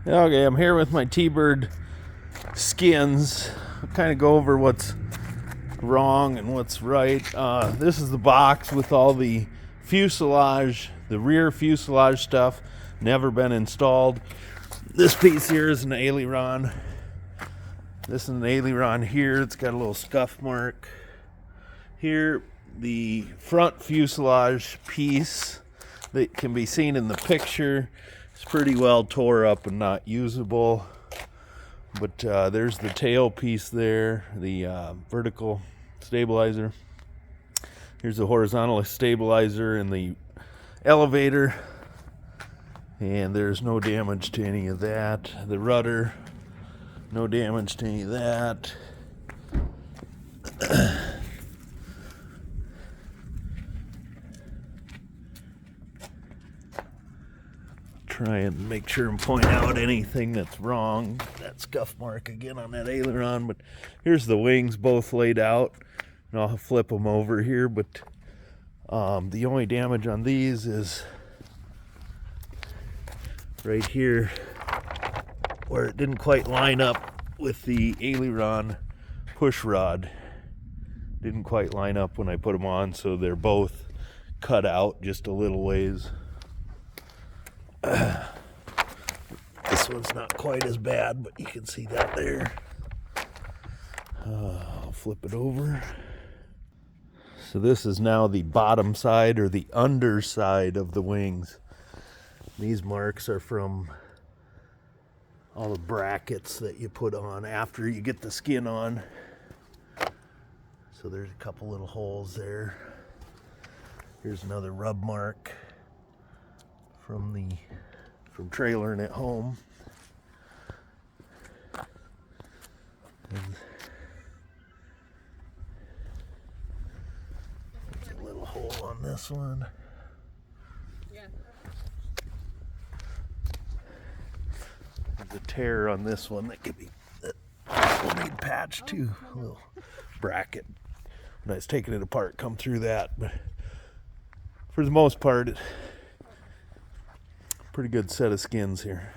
Okay, I'm here with my T-Bird skins. I'll kind of go over what's wrong and what's right. This is the box with all the fuselage, the rear fuselage stuff, never been installed. This piece here is an aileron. This is an aileron here. It's got a little scuff mark. Here, the front fuselage piece that can be seen in the picture is pretty well tore up and not usable. But there's the tail piece there, the vertical stabilizer. Here's the horizontal stabilizer and the elevator. And there's no damage to any of that. The rudder, no damage to any of that. Try and make sure and point out anything that's wrong. That scuff mark again on that aileron. But here's the wings both laid out. And I'll flip them over here. But the only damage on these is right here where it didn't quite line up with the aileron push rod. Didn't quite line up when I put them on, so they're both cut out just a little ways. This one's not quite as bad, but you can see that there. I'll flip it over. So this is now the bottom side or the underside of the wings. These marks are from all the brackets that you put on after you get the skin on. So there's a couple little holes there. Here's another rub mark from trailering it home. And there's a little hole on this one. Yeah. There's a tear on this one that could be that will need patched too. A little bracket. When I was taking it apart, come through that. But for the most part, pretty good set of skins here.